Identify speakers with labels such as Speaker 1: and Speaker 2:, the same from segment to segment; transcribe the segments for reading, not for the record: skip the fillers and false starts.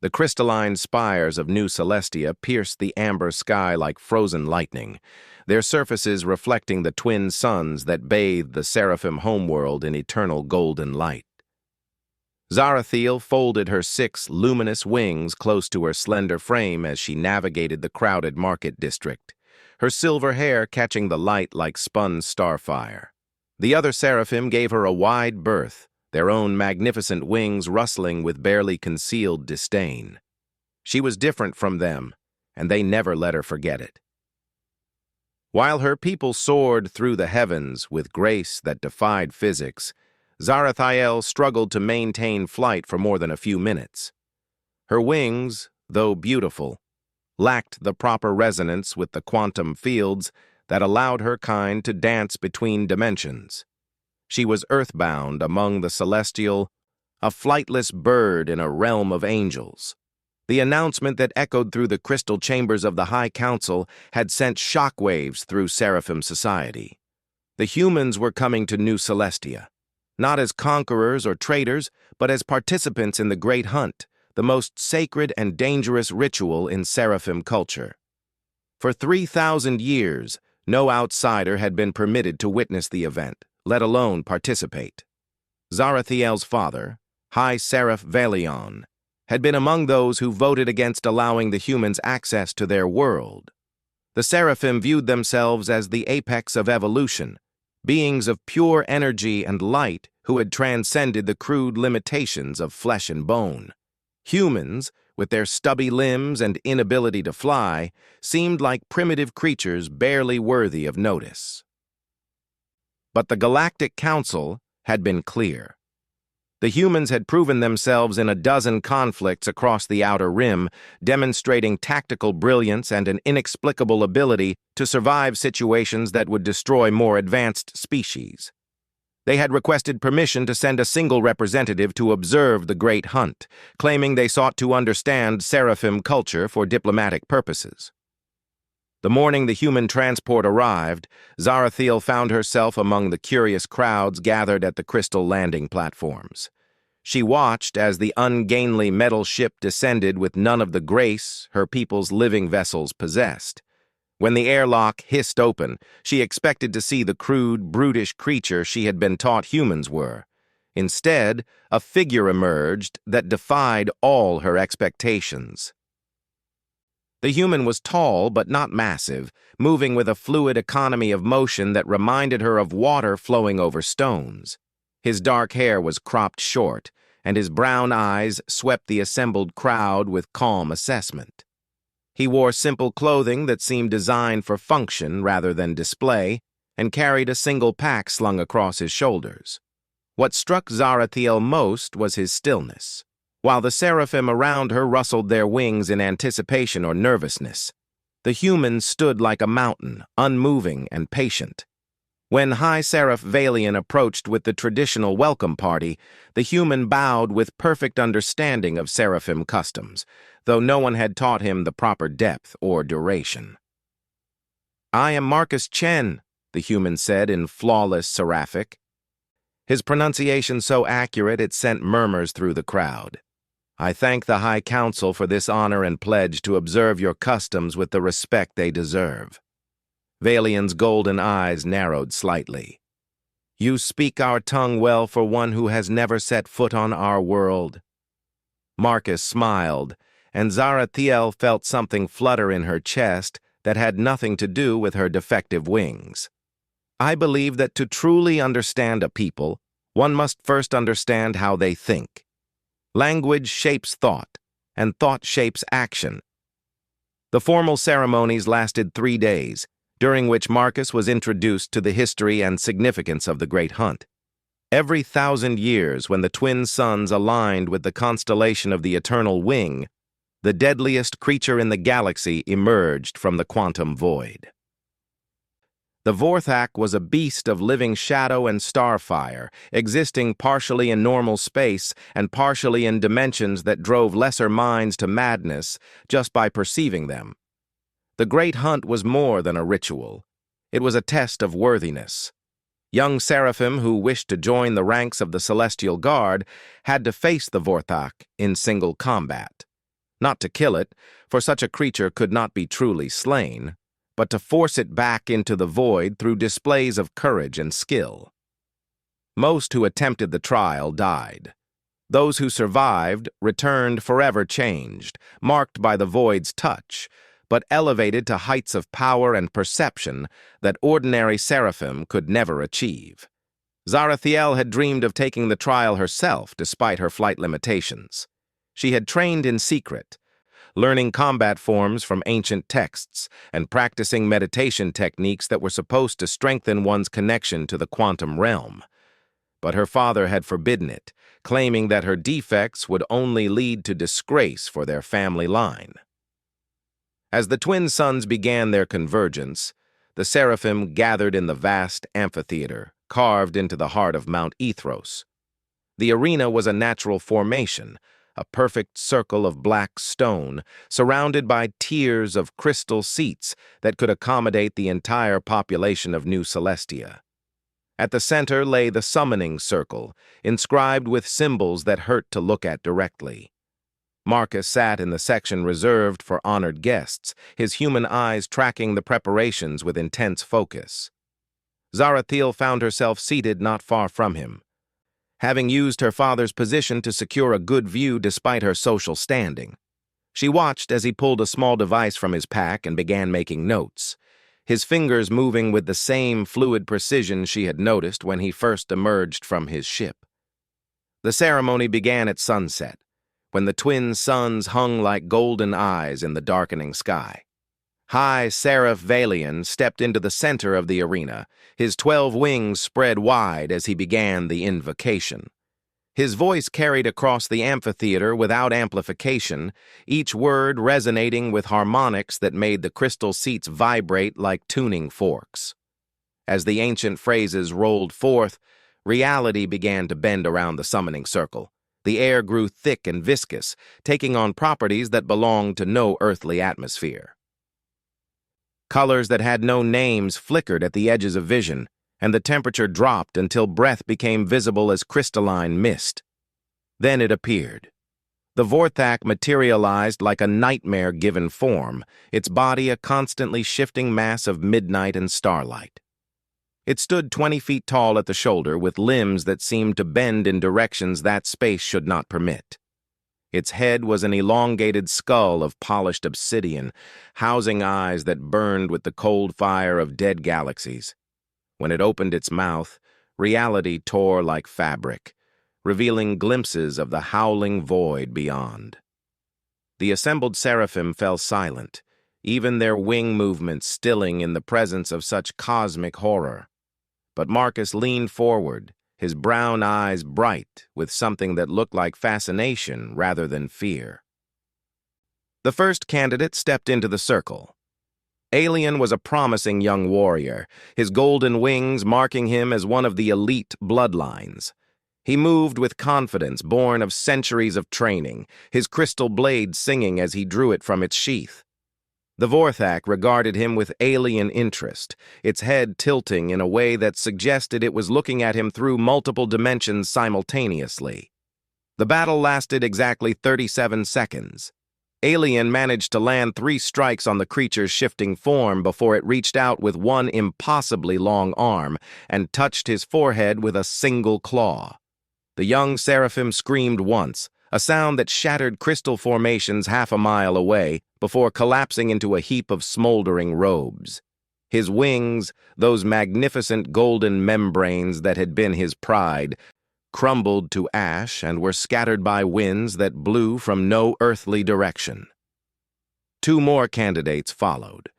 Speaker 1: The crystalline spires of New Celestia pierced the amber sky like frozen lightning, their surfaces reflecting the twin suns that bathed the Seraphim homeworld in eternal golden light. Zarathiel folded her 6 luminous wings close to her slender frame as she navigated the crowded market district, her silver hair catching the light like spun starfire. The other Seraphim gave her a wide berth, their own magnificent wings rustling with barely concealed disdain. She was different from them, and they never let her forget it. While her people soared through the heavens with grace that defied physics, Zarathiel struggled to maintain flight for more than a few minutes. Her wings, though beautiful, lacked the proper resonance with the quantum fields that allowed her kind to dance between dimensions. She was earthbound among the celestial, a flightless bird in a realm of angels. The announcement that echoed through the crystal chambers of the High Council had sent shockwaves through Seraphim society. The humans were coming to New Celestia, not as conquerors or traitors, but as participants in the Great Hunt, the most sacred and dangerous ritual in Seraphim culture. For 3,000 years, no outsider had been permitted to witness the event, let alone participate. Zarathiel's father, High Seraph Valion, had been among those who voted against allowing the humans access to their world. The Seraphim viewed themselves as the apex of evolution, beings of pure energy and light who had transcended the crude limitations of flesh and bone. Humans, with their stubby limbs and inability to fly, seemed like primitive creatures barely worthy of notice. But the Galactic Council had been clear. The humans had proven themselves in a dozen conflicts across the Outer Rim, demonstrating tactical brilliance and an inexplicable ability to survive situations that would destroy more advanced species. They had requested permission to send a single representative to observe the Great Hunt, claiming they sought to understand Seraphim culture for diplomatic purposes. The morning the human transport arrived, Zarathiel found herself among the curious crowds gathered at the crystal landing platforms. She watched as the ungainly metal ship descended with none of the grace her people's living vessels possessed. When the airlock hissed open, she expected to see the crude, brutish creature she had been taught humans were. Instead, a figure emerged that defied all her expectations. The human was tall but not massive, moving with a fluid economy of motion that reminded her of water flowing over stones. His dark hair was cropped short, and his brown eyes swept the assembled crowd with calm assessment. He wore simple clothing that seemed designed for function rather than display, and carried a single pack slung across his shoulders. What struck Zarathiel most was his stillness. While the Seraphim around her rustled their wings in anticipation or nervousness, the human stood like a mountain, unmoving and patient. When High Seraph Valion approached with the traditional welcome party, the human bowed with perfect understanding of Seraphim customs, though no one had taught him the proper depth or duration. "I am Marcus Chen," the human said in flawless Seraphic. His pronunciation so accurate it sent murmurs through the crowd. "I thank the High Council for this honor and pledge to observe your customs with the respect they deserve." Valion's golden eyes narrowed slightly. "You speak our tongue well for one who has never set foot on our world." Marcus smiled, and Zarathiel felt something flutter in her chest that had nothing to do with her defective wings. "I believe that to truly understand a people, one must first understand how they think. Language shapes thought, and thought shapes action." The formal ceremonies lasted 3 days, during which Marcus was introduced to the history and significance of the Great Hunt. Every 1,000 years, when the twin suns aligned with the constellation of the Eternal Wing, the deadliest creature in the galaxy emerged from the quantum void. The Vorthak was a beast of living shadow and starfire, existing partially in normal space and partially in dimensions that drove lesser minds to madness just by perceiving them. The Great Hunt was more than a ritual. It was a test of worthiness. Young Seraphim who wished to join the ranks of the Celestial Guard had to face the Vorthak in single combat. Not to kill it, for such a creature could not be truly slain, but to force it back into the void through displays of courage and skill. Most who attempted the trial died. Those who survived returned forever changed, marked by the void's touch, but elevated to heights of power and perception that ordinary Seraphim could never achieve. Zarathiel had dreamed of taking the trial herself despite her flight limitations. She had trained in secret, learning combat forms from ancient texts and practicing meditation techniques that were supposed to strengthen one's connection to the quantum realm. But her father had forbidden it, claiming that her defects would only lead to disgrace for their family line. As the twin suns began their convergence, the Seraphim gathered in the vast amphitheater, carved into the heart of Mount Ethros. The arena was a natural formation, a perfect circle of black stone, surrounded by tiers of crystal seats that could accommodate the entire population of New Celestia. At the center lay the summoning circle, inscribed with symbols that hurt to look at directly. Marcus sat in the section reserved for honored guests, his human eyes tracking the preparations with intense focus. Zarathiel found herself seated not far from him, having used her father's position to secure a good view despite her social standing. She watched as he pulled a small device from his pack and began making notes, his fingers moving with the same fluid precision she had noticed when he first emerged from his ship. The ceremony began at sunset, when the twin suns hung like golden eyes in the darkening sky. High Seraph Valian stepped into the center of the arena, his 12 wings spread wide as he began the invocation. His voice carried across the amphitheater without amplification, each word resonating with harmonics that made the crystal seats vibrate like tuning forks. As the ancient phrases rolled forth, reality began to bend around the summoning circle. The air grew thick and viscous, taking on properties that belonged to no earthly atmosphere. Colors that had no names flickered at the edges of vision, and the temperature dropped until breath became visible as crystalline mist. Then it appeared. The Vorthak materialized like a nightmare-given form, its body a constantly shifting mass of midnight and starlight. It stood 20 feet tall at the shoulder with limbs that seemed to bend in directions that space should not permit. Its head was an elongated skull of polished obsidian, housing eyes that burned with the cold fire of dead galaxies. When it opened its mouth, reality tore like fabric, revealing glimpses of the howling void beyond. The assembled Seraphim fell silent, even their wing movements stilling in the presence of such cosmic horror. But Marcus leaned forward, his brown eyes bright with something that looked like fascination rather than fear. The first candidate stepped into the circle. Alien was a promising young warrior, his golden wings marking him as one of the elite bloodlines. He moved with confidence born of centuries of training, his crystal blade singing as he drew it from its sheath. The Vorthak regarded him with alien interest, its head tilting in a way that suggested it was looking at him through multiple dimensions simultaneously. The battle lasted exactly 37 seconds. Alien managed to land 3 strikes on the creature's shifting form before it reached out with one impossibly long arm and touched his forehead with a single claw. The young Seraphim screamed once, a sound that shattered crystal formations half a mile away before collapsing into a heap of smoldering robes. His wings, those magnificent golden membranes that had been his pride, crumbled to ash and were scattered by winds that blew from no earthly direction. 2 more candidates followed.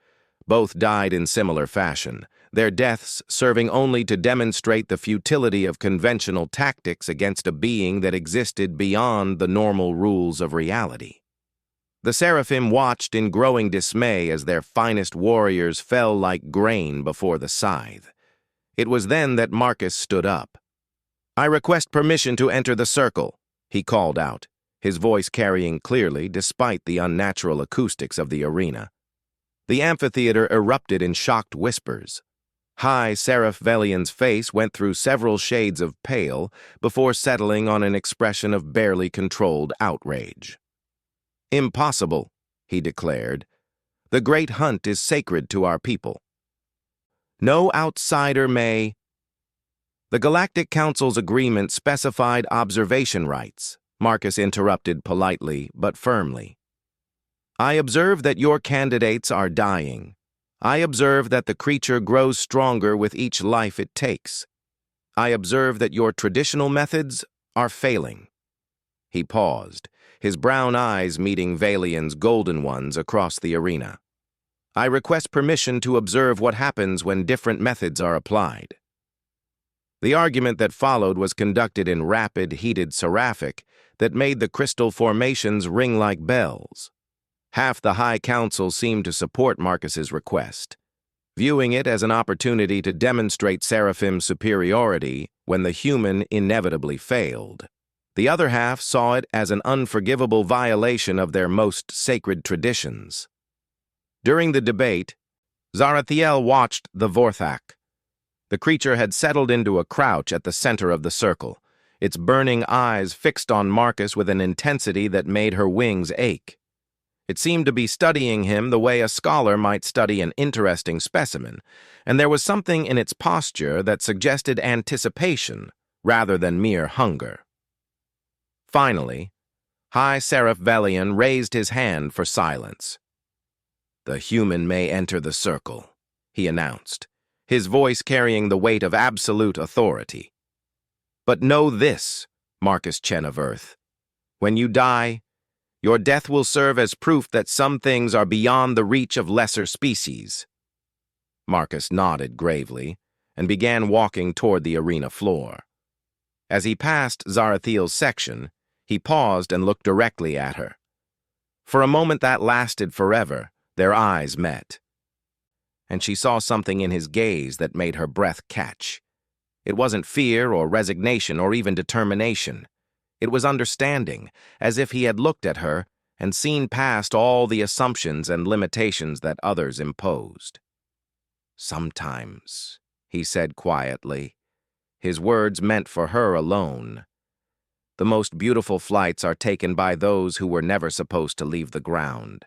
Speaker 1: Both died in similar fashion, their deaths serving only to demonstrate the futility of conventional tactics against a being that existed beyond the normal rules of reality. The Seraphim watched in growing dismay as their finest warriors fell like grain before the scythe. It was then that Marcus stood up. "I request permission to enter the circle," he called out, his voice carrying clearly despite the unnatural acoustics of the arena. The amphitheater erupted in shocked whispers. High Seraph Valian's face went through several shades of pale before settling on an expression of barely controlled outrage. "Impossible," he declared. "The great hunt is sacred to our people. No outsider may—" The Galactic Council's agreement specified observation rights. Marcus interrupted politely but firmly. "I observe that your candidates are dying. I observe that the creature grows stronger with each life it takes. I observe that your traditional methods are failing." He paused, his brown eyes meeting Valian's golden ones across the arena. "I request permission to observe what happens when different methods are applied." The argument that followed was conducted in rapid, heated Seraphic that made the crystal formations ring like bells. Half the High Council seemed to support Marcus's request, viewing it as an opportunity to demonstrate Seraphim's superiority when the human inevitably failed. The other half saw it as an unforgivable violation of their most sacred traditions. During the debate, Zarathiel watched the Vorthak. The creature had settled into a crouch at the center of the circle, its burning eyes fixed on Marcus with an intensity that made her wings ache. It seemed to be studying him the way a scholar might study an interesting specimen, and there was something in its posture that suggested anticipation rather than mere hunger. Finally, High Seraph Velian raised his hand for silence. "The human may enter the circle," he announced, his voice carrying the weight of absolute authority. "But know this, Marcus Chen of Earth. When you die, your death will serve as proof that some things are beyond the reach of lesser species." Marcus nodded gravely and began walking toward the arena floor. As he passed Zarathiel's section, he paused and looked directly at her. For a moment that lasted forever, their eyes met. And she saw something in his gaze that made her breath catch. It wasn't fear or resignation or even determination. It was understanding, as if he had looked at her and seen past all the assumptions and limitations that others imposed. "Sometimes," he said quietly, his words meant for her alone. "The most beautiful flights are taken by those who were never supposed to leave the ground."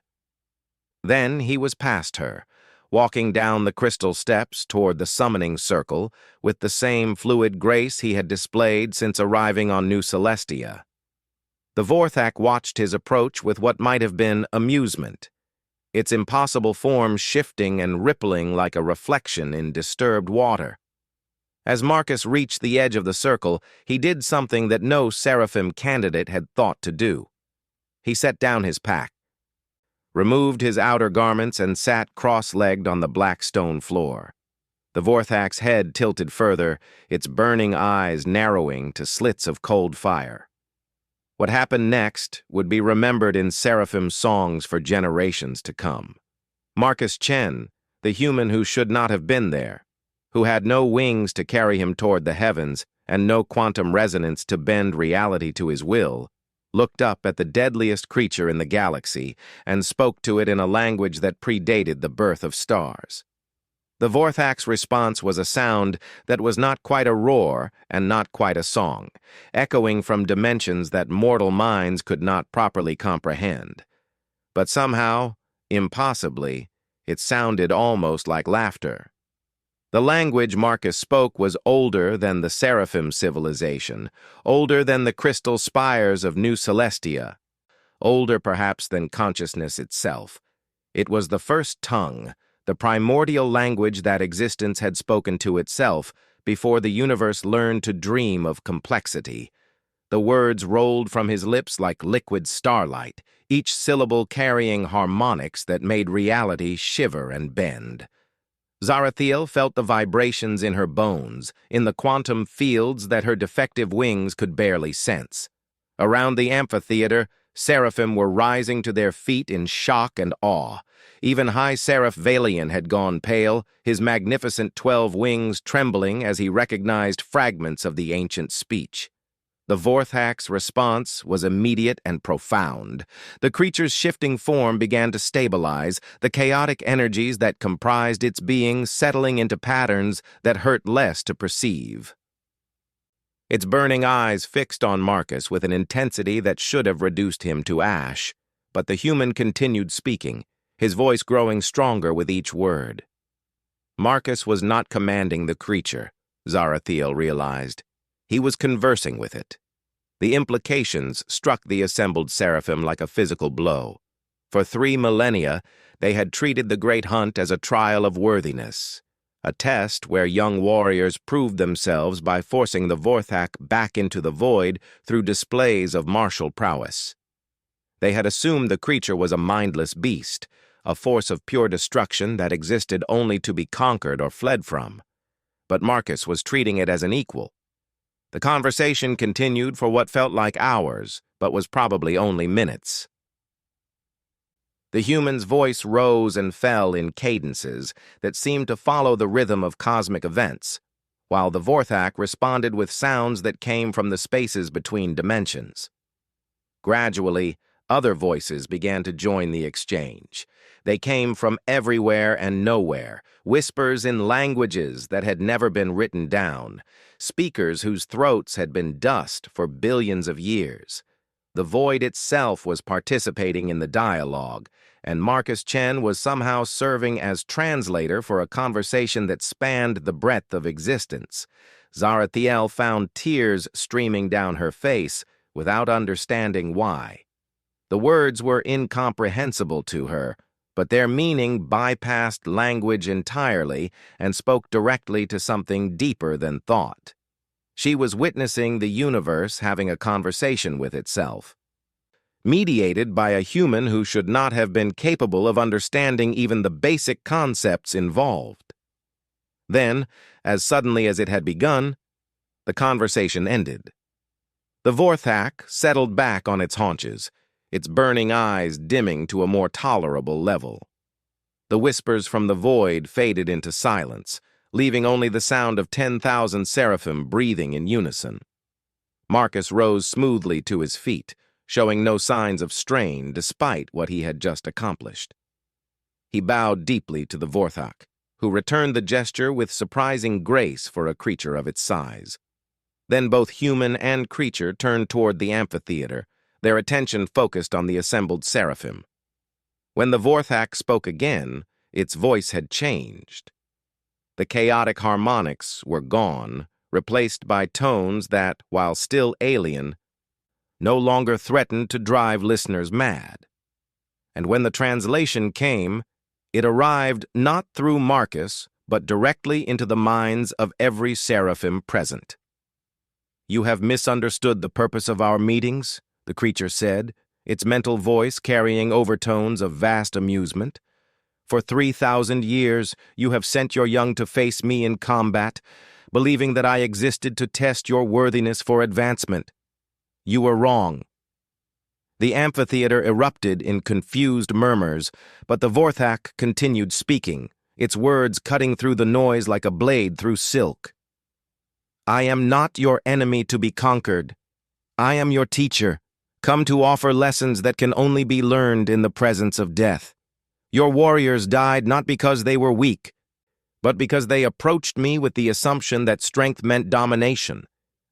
Speaker 1: Then he was past her, walking down the crystal steps toward the summoning circle with the same fluid grace he had displayed since arriving on New Celestia. The Vorthak watched his approach with what might have been amusement, its impossible form shifting and rippling like a reflection in disturbed water. As Marcus reached the edge of the circle, he did something that no Seraphim candidate had thought to do. He set down his pack, removed his outer garments, and sat cross-legged on the black stone floor. The Vorthak's head tilted further, its burning eyes narrowing to slits of cold fire. What happened next would be remembered in Seraphim songs for generations to come. Marcus Chen, the human who should not have been there, who had no wings to carry him toward the heavens and no quantum resonance to bend reality to his will, looked up at the deadliest creature in the galaxy and spoke to it in a language that predated the birth of stars. The Vorthak's response was a sound that was not quite a roar and not quite a song, echoing from dimensions that mortal minds could not properly comprehend. But somehow, impossibly, it sounded almost like laughter. The language Marcus spoke was older than the Seraphim civilization, older than the crystal spires of New Celestia, older perhaps than consciousness itself. It was the first tongue, the primordial language that existence had spoken to itself before the universe learned to dream of complexity. The words rolled from his lips like liquid starlight, each syllable carrying harmonics that made reality shiver and bend. Zarathiel felt the vibrations in her bones, in the quantum fields that her defective wings could barely sense. Around the amphitheater, Seraphim were rising to their feet in shock and awe. Even High Seraph Valian had gone pale, his magnificent 12 wings trembling as he recognized fragments of the ancient speech. The Vorthak's response was immediate and profound. The creature's shifting form began to stabilize, the chaotic energies that comprised its being settling into patterns that hurt less to perceive. Its burning eyes fixed on Marcus with an intensity that should have reduced him to ash. but the human continued speaking, his voice growing stronger with each word. Marcus was not commanding the creature, Zarathiel realized. He was conversing with it. The implications struck the assembled Seraphim like a physical blow. For 3 millennia, they had treated the Great Hunt as a trial of worthiness, a test where young warriors proved themselves by forcing the Vorthak back into the void through displays of martial prowess. They had assumed the creature was a mindless beast, a force of pure destruction that existed only to be conquered or fled from. But Marcus was treating it as an equal. The conversation continued for what felt like hours, but was probably only minutes. The human's voice rose and fell in cadences that seemed to follow the rhythm of cosmic events, while the Vorthak responded with sounds that came from the spaces between dimensions. Gradually, other voices began to join the exchange. They came from everywhere and nowhere, whispers in languages that had never been written down, speakers whose throats had been dust for billions of years. The void itself was participating in the dialogue, and Marcus Chen was somehow serving as translator for a conversation that spanned the breadth of existence. Zarathiel found tears streaming down her face without understanding why. The words were incomprehensible to her, but their meaning bypassed language entirely and spoke directly to something deeper than thought. She was witnessing the universe having a conversation with itself, mediated by a human who should not have been capable of understanding even the basic concepts involved. Then, as suddenly as it had begun, the conversation ended. The Vorthak settled back on its haunches, its burning eyes dimming to a more tolerable level. The whispers from the void faded into silence, leaving only the sound of 10,000 seraphim breathing in unison. Marcus rose smoothly to his feet, showing no signs of strain despite what he had just accomplished. He bowed deeply to the Vorthak, who returned the gesture with surprising grace for a creature of its size. Then both human and creature turned toward the amphitheater, their attention focused on the assembled Seraphim. When the Vorthak spoke again, its voice had changed. The chaotic harmonics were gone, replaced by tones that, while still alien, no longer threatened to drive listeners mad. And when the translation came, it arrived not through Marcus, but directly into the minds of every Seraphim present. "You have misunderstood the purpose of our meetings," the creature said, its mental voice carrying overtones of vast amusement. "For 3,000 years, you have sent your young to face me in combat, believing that I existed to test your worthiness for advancement. You were wrong." The amphitheater erupted in confused murmurs, but the Vorthak continued speaking, its words cutting through the noise like a blade through silk. "I am not your enemy to be conquered. I am your teacher, come to offer lessons that can only be learned in the presence of death. Your warriors died not because they were weak, but because they approached me with the assumption that strength meant domination.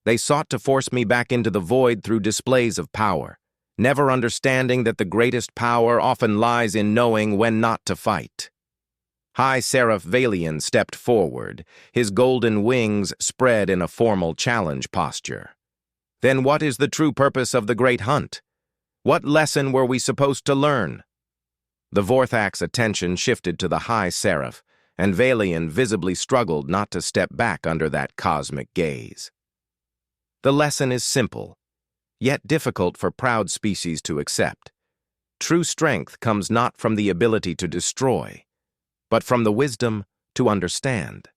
Speaker 1: They sought to force me back into the void through displays of power, never understanding that the greatest power often lies in knowing when not to fight." High Seraph Valian stepped forward, his golden wings spread in a formal challenge posture. "Then what is the true purpose of the Great Hunt? What lesson were we supposed to learn?" The Vorthak's attention shifted to the High Seraph, and Valian visibly struggled not to step back under that cosmic gaze. "The lesson is simple, yet difficult for proud species to accept. True strength comes not from the ability to destroy, but from the wisdom to understand.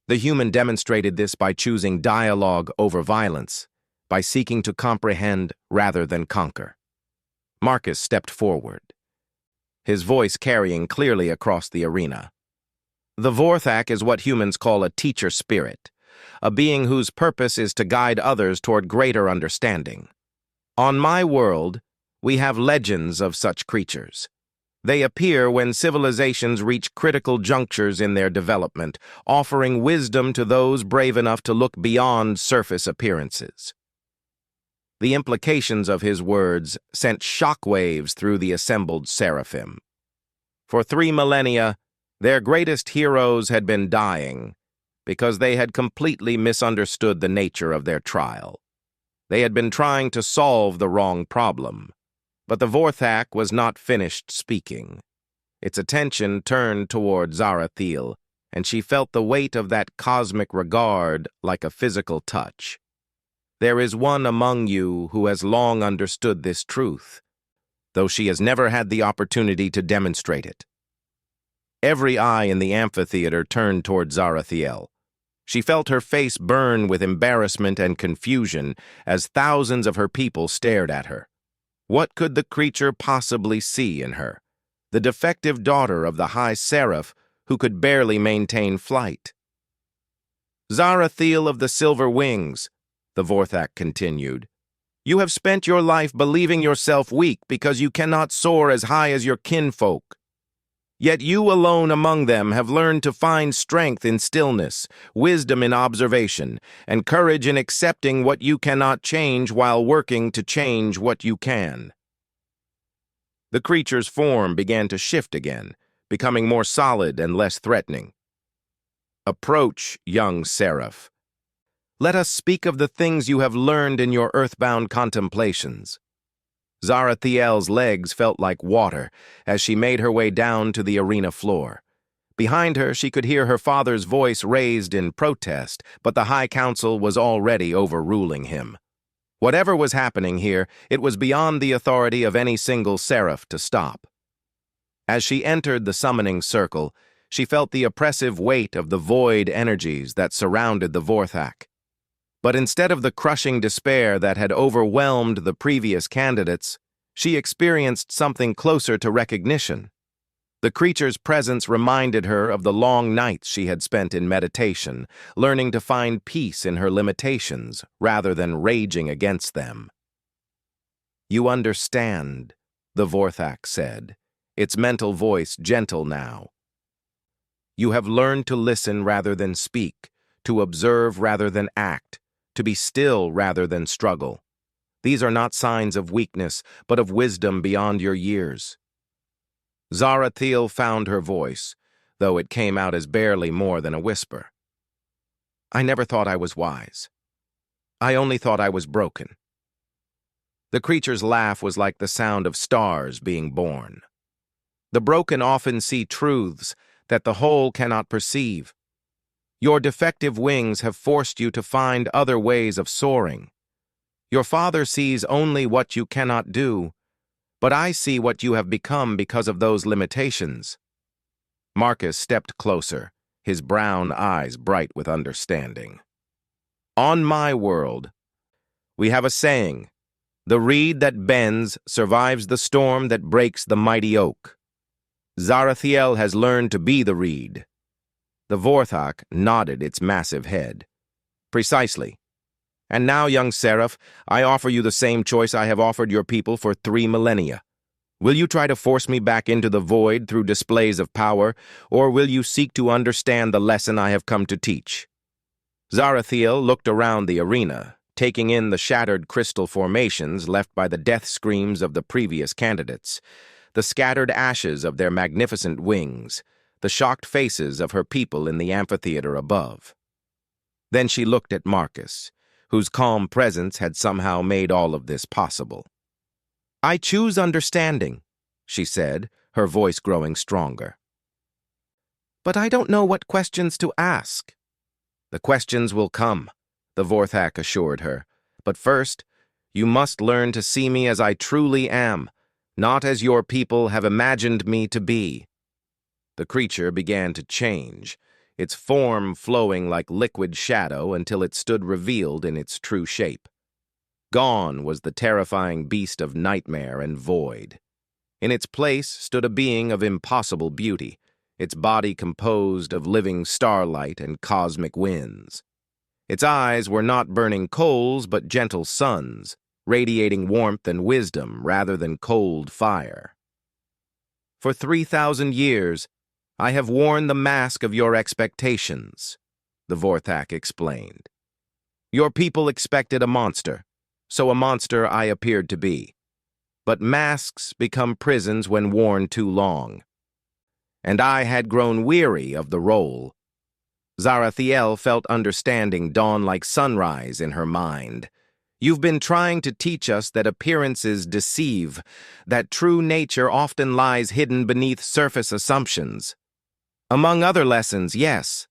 Speaker 1: The human demonstrated this by choosing dialogue over violence, by seeking to comprehend rather than conquer." Marcus stepped forward, his voice carrying clearly across the arena. "The Vorthak is what humans call a teacher spirit, a being whose purpose is to guide others toward greater understanding. On my world, we have legends of such creatures. They appear when civilizations reach critical junctures in their development, offering wisdom to those brave enough to look beyond surface appearances. The implications of his words sent shockwaves through the assembled Seraphim. For 3 millennia, their greatest heroes had been dying because they had completely misunderstood the nature of their trial. They had been trying to solve the wrong problem, but the Vorthak was not finished speaking. Its attention turned toward Zarathiel, and she felt the weight of that cosmic regard like a physical touch. There is one among you who has long understood this truth, though she has never had the opportunity to demonstrate it. Every eye in the amphitheater turned toward Zarathiel. She felt her face burn with embarrassment and confusion as thousands of her people stared at her. What could the creature possibly see in her? The defective daughter of the High Seraph who could barely maintain flight. Zarathiel of the Silver Wings, the Vorthak continued, you have spent your life believing yourself weak because you cannot soar as high as your kinfolk. Yet you alone among them have learned to find strength in stillness, wisdom in observation, and courage in accepting what you cannot change while working to change what you can. The creature's form began to shift again, becoming more solid and less threatening. Approach, young Seraph. Let us speak of the things you have learned in your earthbound contemplations. Zarathiel's legs felt like water as she made her way down to the arena floor. Behind her, she could hear her father's voice raised in protest, but the High Council was already overruling him. Whatever was happening here, it was beyond the authority of any single seraph to stop. As she entered the summoning circle, she felt the oppressive weight of the void energies that surrounded the Vorthak. But instead of the crushing despair that had overwhelmed the previous candidates, she experienced something closer to recognition. The creature's presence reminded her of the long nights she had spent in meditation, learning to find peace in her limitations rather than raging against them. You understand, the Vorthak said, its mental voice gentle now. You have learned to listen rather than speak, to observe rather than act, to be still rather than struggle. These are not signs of weakness, but of wisdom beyond your years. Zarathiel found her voice, though it came out as barely more than a whisper. I never thought I was wise. I only thought I was broken. The creature's laugh was like the sound of stars being born. The broken often see truths that the whole cannot perceive. Your defective wings have forced you to find other ways of soaring. Your father sees only what you cannot do, but I see what you have become because of those limitations. Marcus stepped closer, his brown eyes bright with understanding. On my world, we have a saying, the reed that bends survives the storm that breaks the mighty oak. Zarathiel has learned to be the reed. The Vorthak nodded its massive head. Precisely. And now, young Seraph, I offer you the same choice I have offered your people for 3 millennia. Will you try to force me back into the void through displays of power, or will you seek to understand the lesson I have come to teach? Zarathiel looked around the arena, taking in the shattered crystal formations left by the death screams of the previous candidates, the scattered ashes of their magnificent wings, the shocked faces of her people in the amphitheater above. Then she looked at Marcus, whose calm presence had somehow made all of this possible. I choose understanding, she said, her voice growing stronger. But I don't know what questions to ask. The questions will come, the Vorthak assured her. But first, you must learn to see me as I truly am, not as your people have imagined me to be. The creature began to change, its form flowing like liquid shadow until it stood revealed in its true shape. Gone was the terrifying beast of nightmare and void. In its place stood a being of impossible beauty, its body composed of living starlight and cosmic winds. Its eyes were not burning coals but gentle suns, radiating warmth and wisdom rather than cold fire. For 3,000 years, I have worn the mask of your expectations, the Vorthak explained. Your people expected a monster, so a monster I appeared to be. But masks become prisons when worn too long. And I had grown weary of the role. Zarathiel felt understanding dawn like sunrise in her mind. You've been trying to teach us that appearances deceive, that true nature often lies hidden beneath surface assumptions. Among other lessons, yes.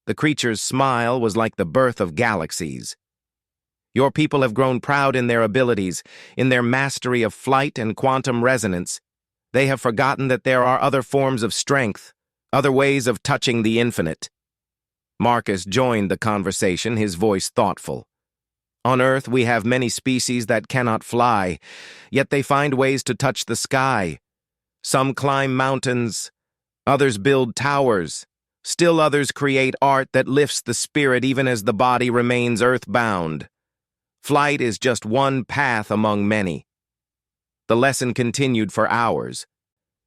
Speaker 1: The creature's smile was like the birth of galaxies. Your people have grown proud in their abilities, in their mastery of flight and quantum resonance. They have forgotten that there are other forms of strength, other ways of touching the infinite. Marcus joined the conversation, his voice thoughtful. On Earth, we have many species that cannot fly, yet they find ways to touch the sky. Some climb mountains, others build towers. Still others create art that lifts the spirit even as the body remains earthbound. Flight is just one path among many. The lesson continued for hours,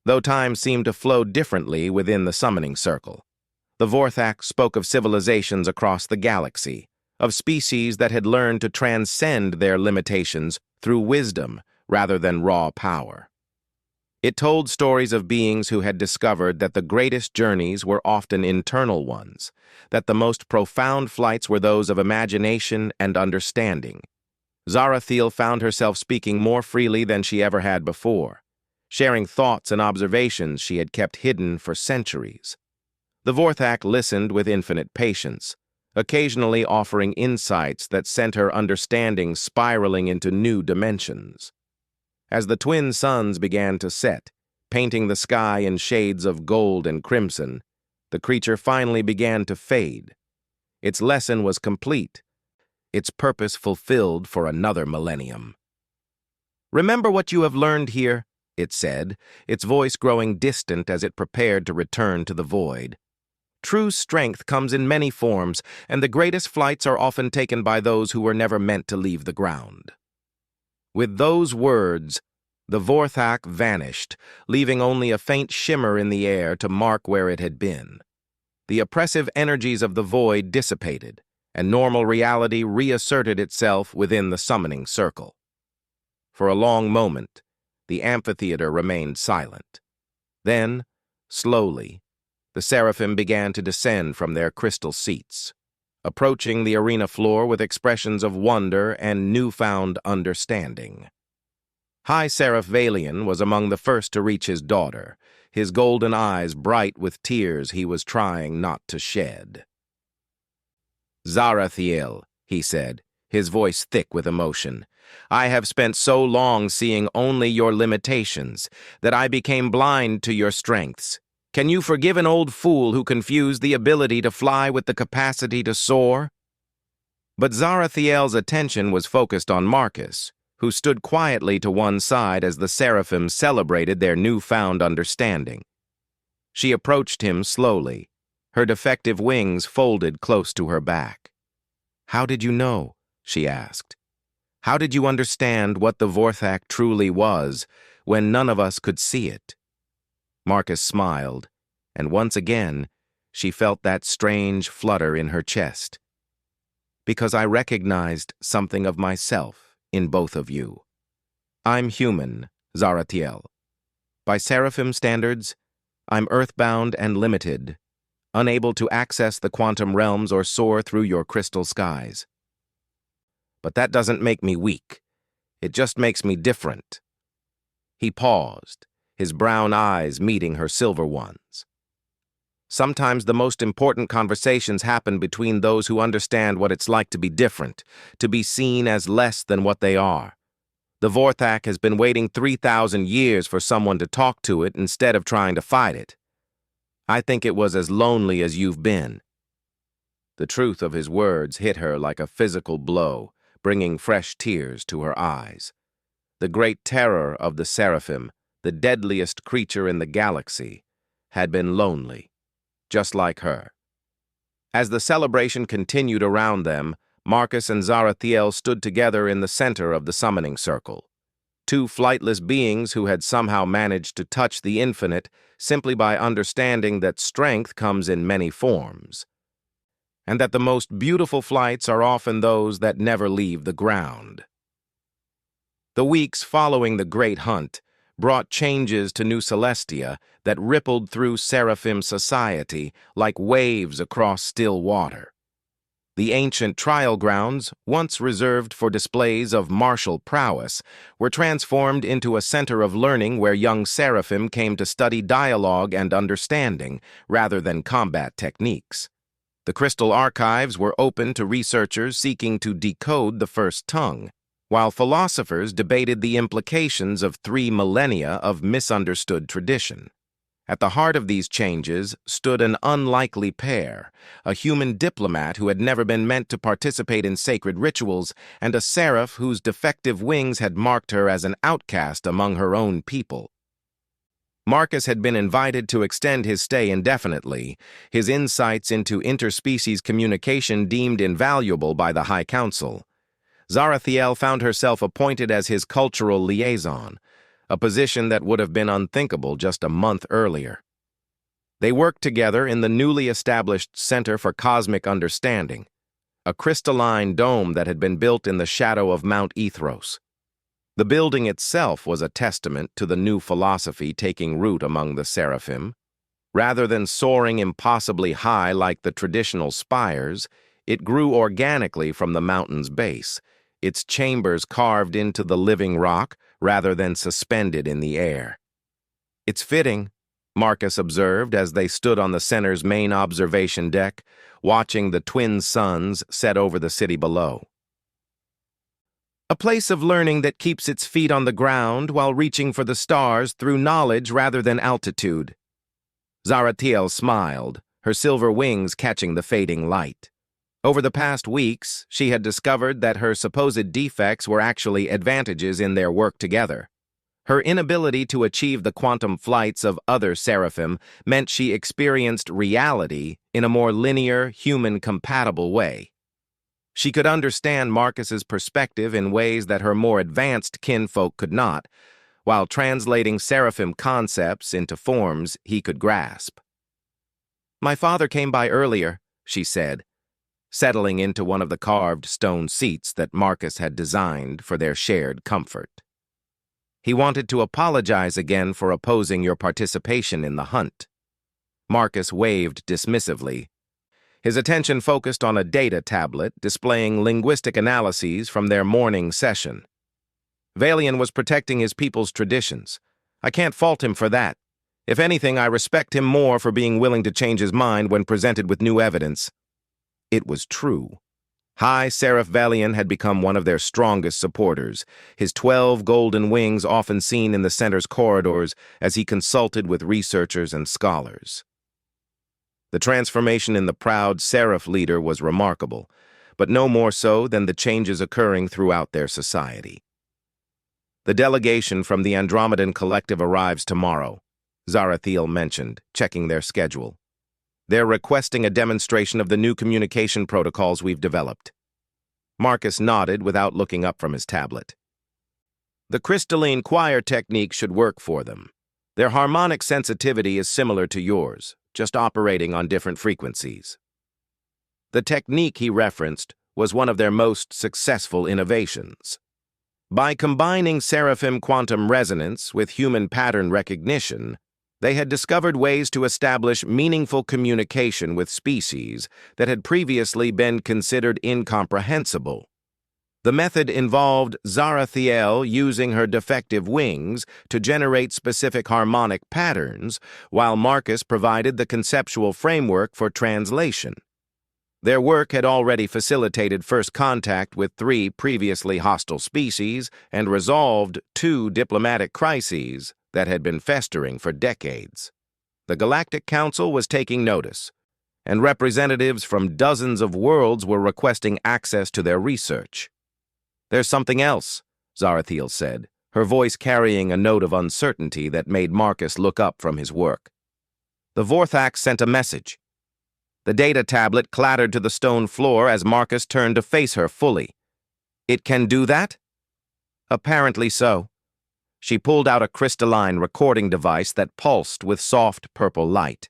Speaker 1: though time seemed to flow differently within the summoning circle. The Vorthak spoke of civilizations across the galaxy, of species that had learned to transcend their limitations through wisdom rather than raw power. It told stories of beings who had discovered that the greatest journeys were often internal ones, that the most profound flights were those of imagination and understanding. Zarathiel found herself speaking more freely than she ever had before, sharing thoughts and observations she had kept hidden for centuries. The Vorthak listened with infinite patience, occasionally offering insights that sent her understanding spiraling into new dimensions. As the twin suns began to set, painting the sky in shades of gold and crimson, the creature finally began to fade. Its lesson was complete, its purpose fulfilled for another millennium. "Remember what you have learned here," it said, its voice growing distant as it prepared to return to the void. "True strength comes in many forms, and the greatest flights are often taken by those who were never meant to leave the ground." With those words, the Vorthak vanished, leaving only a faint shimmer in the air to mark where it had been. The oppressive energies of the void dissipated, and normal reality reasserted itself within the summoning circle. For a long moment, the amphitheater remained silent. Then, slowly, the Seraphim began to descend from their crystal seats, approaching the arena floor with expressions of wonder and newfound understanding. High Seraph Valian was among the first to reach his daughter, his golden eyes bright with tears he was trying not to shed. "Zarathiel," he said, his voice thick with emotion, "I have spent so long seeing only your limitations that I became blind to your strengths. Can you forgive an old fool who confused the ability to fly with the capacity to soar?" But Zarathiel's attention was focused on Marcus, who stood quietly to one side as the Seraphim celebrated their newfound understanding. She approached him slowly, her defective wings folded close to her back. "How did you know?" she asked. "How did you understand what the Vorthak truly was when none of us could see it?" Marcus smiled, and once again, she felt that strange flutter in her chest. "Because I recognized something of myself in both of you. I'm human, Zarathiel. By Seraphim standards, I'm earthbound and limited, unable to access the quantum realms or soar through your crystal skies. But that doesn't make me weak. It just makes me different." He paused, his brown eyes meeting her silver ones. "Sometimes the most important conversations happen between those who understand what it's like to be different, to be seen as less than what they are. The Vorthak has been waiting 3,000 years for someone to talk to it instead of trying to fight it. I think it was as lonely as you've been." The truth of his words hit her like a physical blow, bringing fresh tears to her eyes. The great terror of the Seraphim, the deadliest creature in the galaxy, had been lonely, just like her. As the celebration continued around them, Marcus and Zarathiel stood together in the center of the summoning circle. Two flightless beings who had somehow managed to touch the infinite simply by understanding that strength comes in many forms, and that the most beautiful flights are often those that never leave the ground. The weeks following the Great Hunt brought changes to New Celestia that rippled through Seraphim society like waves across still water. The ancient trial grounds, once reserved for displays of martial prowess, were transformed into a center of learning where young Seraphim came to study dialogue and understanding rather than combat techniques. The crystal archives were open to researchers seeking to decode the first tongue, while philosophers debated the implications of 3 millennia of misunderstood tradition. At the heart of these changes stood an unlikely pair, a human diplomat who had never been meant to participate in sacred rituals, and a seraph whose defective wings had marked her as an outcast among her own people. Marcus had been invited to extend his stay indefinitely, his insights into interspecies communication deemed invaluable by the High Council. Zarathiel found herself appointed as his cultural liaison, a position that would have been unthinkable just a month earlier. They worked together in the newly established Center for Cosmic Understanding, a crystalline dome that had been built in the shadow of Mount Ethros. The building itself was a testament to the new philosophy taking root among the Seraphim. Rather than soaring impossibly high like the traditional spires, it grew organically from the mountain's base, its chambers carved into the living rock rather than suspended in the air. "It's fitting," Marcus observed as they stood on the center's main observation deck, watching the twin suns set over the city below. "A place of learning that keeps its feet on the ground while reaching for the stars through knowledge rather than altitude." Zarathiel smiled, her silver wings catching the fading light. Over the past weeks, she had discovered that her supposed defects were actually advantages in their work together. Her inability to achieve the quantum flights of other Seraphim meant she experienced reality in a more linear, human-compatible way. She could understand Marcus's perspective in ways that her more advanced kinfolk could not, while translating Seraphim concepts into forms he could grasp. "My father came by earlier," she said, settling into one of the carved stone seats that Marcus had designed for their shared comfort. "He wanted to apologize again for opposing your participation in the hunt." Marcus waved dismissively. His attention focused on a data tablet displaying linguistic analyses from their morning session. Valian was protecting his people's traditions. I can't fault him for that. If anything, I respect him more for being willing to change his mind when presented with new evidence. It was true. High Seraph Valian had become one of their strongest supporters, his 12 golden wings often seen in the center's corridors as he consulted with researchers and scholars. The transformation in the proud Seraph leader was remarkable, but no more so than the changes occurring throughout their society. "The delegation from the Andromedan Collective arrives tomorrow," Zarathiel mentioned, checking their schedule. "They're requesting a demonstration of the new communication protocols we've developed." Marcus nodded without looking up from his tablet. "The crystalline choir technique should work for them. Their harmonic sensitivity is similar to yours, just operating on different frequencies." The technique he referenced was one of their most successful innovations. By combining Seraphim quantum resonance with human pattern recognition, they had discovered ways to establish meaningful communication with species that had previously been considered incomprehensible. The method involved Zarathiel using her defective wings to generate specific harmonic patterns, while Marcus provided the conceptual framework for translation. Their work had already facilitated first contact with 3 previously hostile species and resolved 2 diplomatic crises that had been festering for decades. The Galactic Council was taking notice, and representatives from dozens of worlds were requesting access to their research. "There's something else," Zarathiel said, her voice carrying a note of uncertainty that made Marcus look up from his work. "The Vorthax sent a message." The data tablet clattered to the stone floor as Marcus turned to face her fully. "It can do that?" "Apparently so." She pulled out a crystalline recording device that pulsed with soft purple light.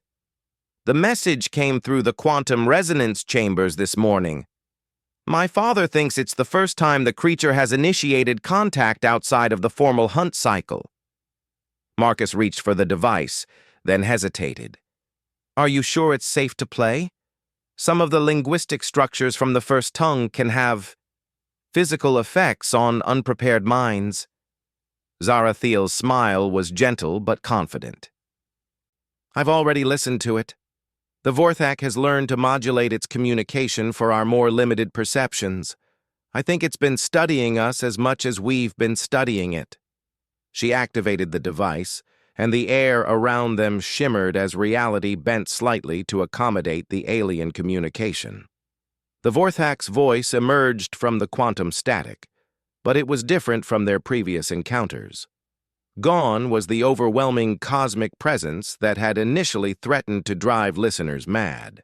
Speaker 1: "The message came through the quantum resonance chambers this morning." My father thinks it's the first time the creature has initiated contact outside of the formal hunt cycle. Marcus reached for the device, then hesitated. Are you sure it's safe to play? Some of the linguistic structures from the first tongue can have physical effects on unprepared minds. Zarathiel's smile was gentle but confident. I've already listened to it. The Vorthak has learned to modulate its communication for our more limited perceptions. I think it's been studying us as much as we've been studying it. She activated the device, and the air around them shimmered as reality bent slightly to accommodate the alien communication. The Vorthak's voice emerged from the quantum static, but it was different from their previous encounters. Gone was the overwhelming cosmic presence that had initially threatened to drive listeners mad.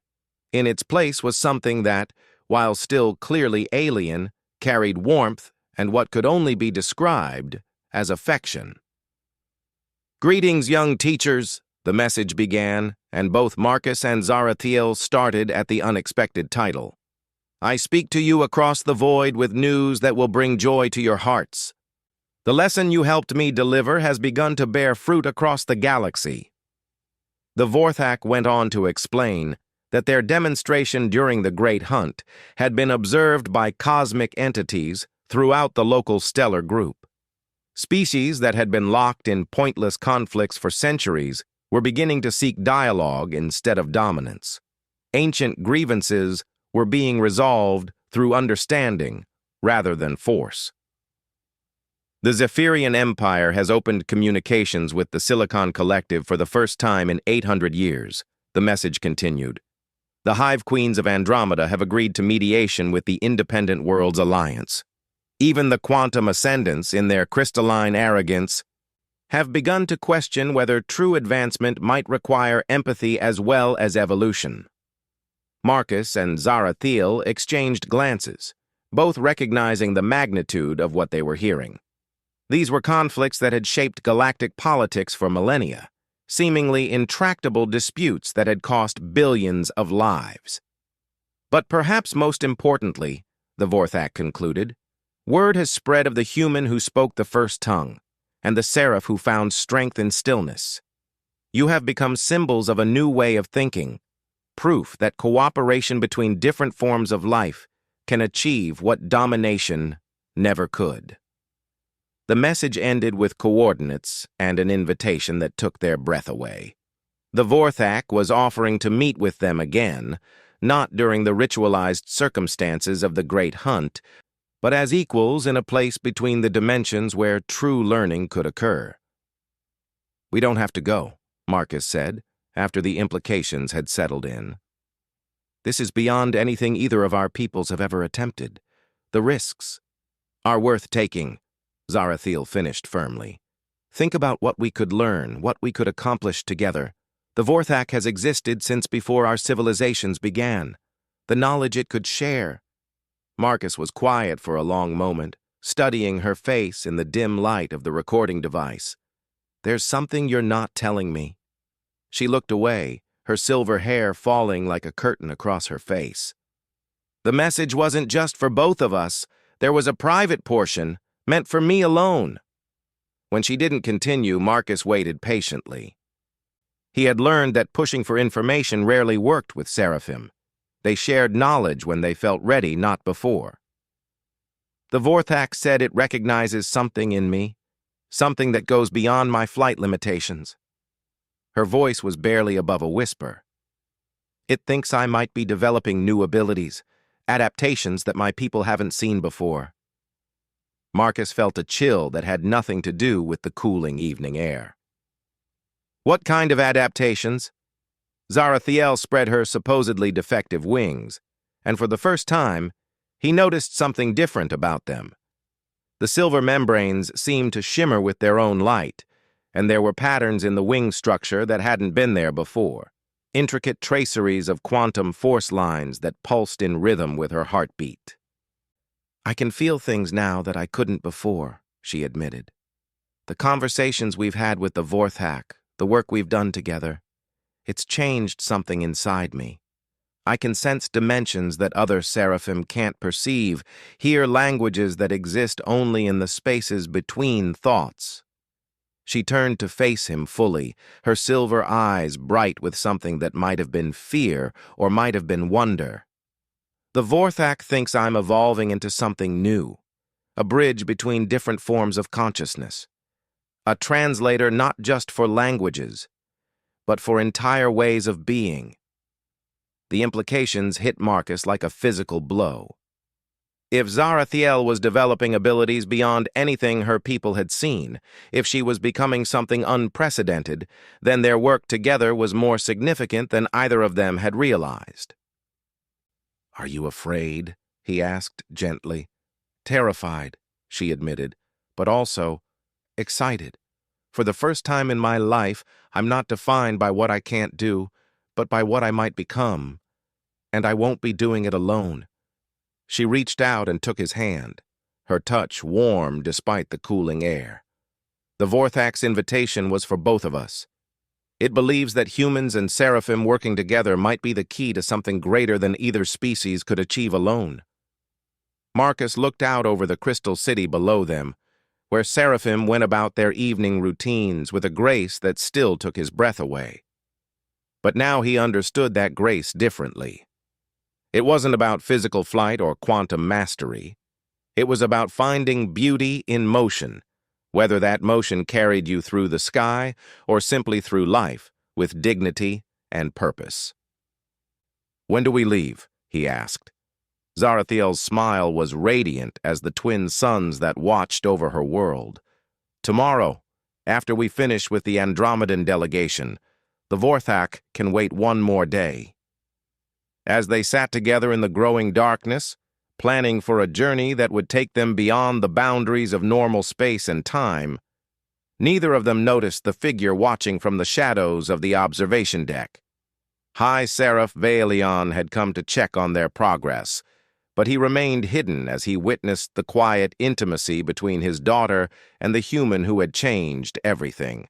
Speaker 1: In its place was something that, while still clearly alien, carried warmth and what could only be described as affection. Greetings, young teachers, the message began, and both Marcus and Zarathiel started at the unexpected title. I speak to you across the void with news that will bring joy to your hearts. The lesson you helped me deliver has begun to bear fruit across the galaxy. The Vorthak went on to explain that their demonstration during the Great Hunt had been observed by cosmic entities throughout the local stellar group. Species that had been locked in pointless conflicts for centuries were beginning to seek dialogue instead of dominance. Ancient grievances were being resolved through understanding rather than force. The Zephyrian Empire has opened communications with the Silicon Collective for the first time in 800 years, the message continued. The Hive Queens of Andromeda have agreed to mediation with the Independent Worlds Alliance. Even the Quantum Ascendants, in their crystalline arrogance, have begun to question whether true advancement might require empathy as well as evolution. Marcus and Zarathiel exchanged glances, both recognizing the magnitude of what they were hearing. These were conflicts that had shaped galactic politics for millennia, seemingly intractable disputes that had cost billions of lives. But perhaps most importantly, the Vorthak concluded, word has spread of the human who spoke the first tongue, and the seraph who found strength in stillness. You have become symbols of a new way of thinking, proof that cooperation between different forms of life can achieve what domination never could. The message ended with coordinates and an invitation that took their breath away. The Vorthak was offering to meet with them again, not during the ritualized circumstances of the Great Hunt, but as equals in a place between the dimensions where true learning could occur. We don't have to go, Marcus said, after the implications had settled in. This is beyond anything either of our peoples have ever attempted. The risks are worth taking, Zarathiel finished firmly. Think about what we could learn, what we could accomplish together. The Vorthak has existed since before our civilizations began. The knowledge it could share. Marcus was quiet for a long moment, studying her face in the dim light of the recording device. There's something you're not telling me. She looked away, her silver hair falling like a curtain across her face. The message wasn't just for both of us. There was a private portion, meant for me alone. When she didn't continue, Marcus waited patiently. He had learned that pushing for information rarely worked with Seraphim. They shared knowledge when they felt ready, not before. The Vorthak said it recognizes something in me, something that goes beyond my flight limitations. Her voice was barely above a whisper. It thinks I might be developing new abilities, adaptations that my people haven't seen before. Marcus felt a chill that had nothing to do with the cooling evening air. What kind of adaptations? Zarathiel spread her supposedly defective wings, and for the first time, he noticed something different about them. The silver membranes seemed to shimmer with their own light, and there were patterns in the wing structure that hadn't been there before, intricate traceries of quantum force lines that pulsed in rhythm with her heartbeat. I can feel things now that I couldn't before, she admitted. The conversations we've had with the Vorthak, the work we've done together, it's changed something inside me. I can sense dimensions that other Seraphim can't perceive, hear languages that exist only in the spaces between thoughts. She turned to face him fully, her silver eyes bright with something that might have been fear or might have been wonder. The Vorthak thinks I'm evolving into something new, a bridge between different forms of consciousness, a translator not just for languages, but for entire ways of being. The implications hit Marcus like a physical blow. If Zarathiel was developing abilities beyond anything her people had seen, if she was becoming something unprecedented, then their work together was more significant than either of them had realized. "Are you afraid?" he asked gently. "Terrified," she admitted, "but also excited. For the first time in my life, I'm not defined by what I can't do, but by what I might become. And I won't be doing it alone." She reached out and took his hand, her touch warm despite the cooling air. The Vorthak's invitation was for both of us. It believes that humans and Seraphim working together might be the key to something greater than either species could achieve alone. Marcus looked out over the crystal city below them, where Seraphim went about their evening routines with a grace that still took his breath away. But now he understood that grace differently. It wasn't about physical flight or quantum mastery. It was about finding beauty in motion, whether that motion carried you through the sky or simply through life, with dignity and purpose. "When do we leave?" he asked. Zarathiel's smile was radiant as the twin suns that watched over her world. "Tomorrow, after we finish with the Andromedan delegation. The Vorthak can wait one more day." As they sat together in the growing darkness, planning for a journey that would take them beyond the boundaries of normal space and time, neither of them noticed the figure watching from the shadows of the observation deck. High Seraph Vaelion had come to check on their progress, but he remained hidden as he witnessed the quiet intimacy between his daughter and the human who had changed everything.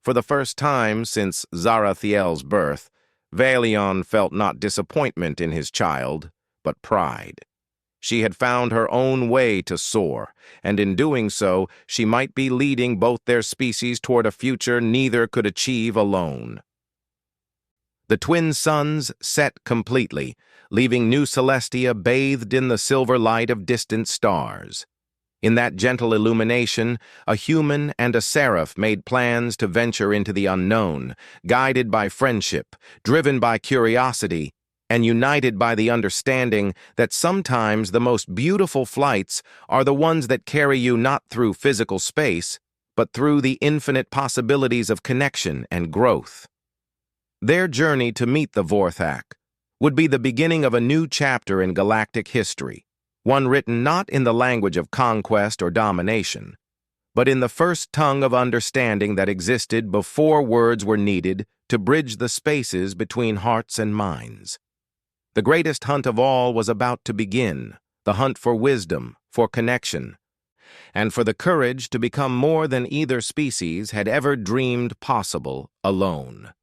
Speaker 1: For the first time since Zarathiel's birth, Vaelion felt not disappointment in his child, but pride. She had found her own way to soar, and in doing so, she might be leading both their species toward a future neither could achieve alone. The twin suns set completely, leaving New Celestia bathed in the silver light of distant stars. In that gentle illumination, a human and a seraph made plans to venture into the unknown, guided by friendship, driven by curiosity, and united by the understanding that sometimes the most beautiful flights are the ones that carry you not through physical space, but through the infinite possibilities of connection and growth. Their journey to meet the Vorthak would be the beginning of a new chapter in galactic history, one written not in the language of conquest or domination, but in the first tongue of understanding that existed before words were needed to bridge the spaces between hearts and minds. The greatest hunt of all was about to begin, the hunt for wisdom, for connection, and for the courage to become more than either species had ever dreamed possible alone.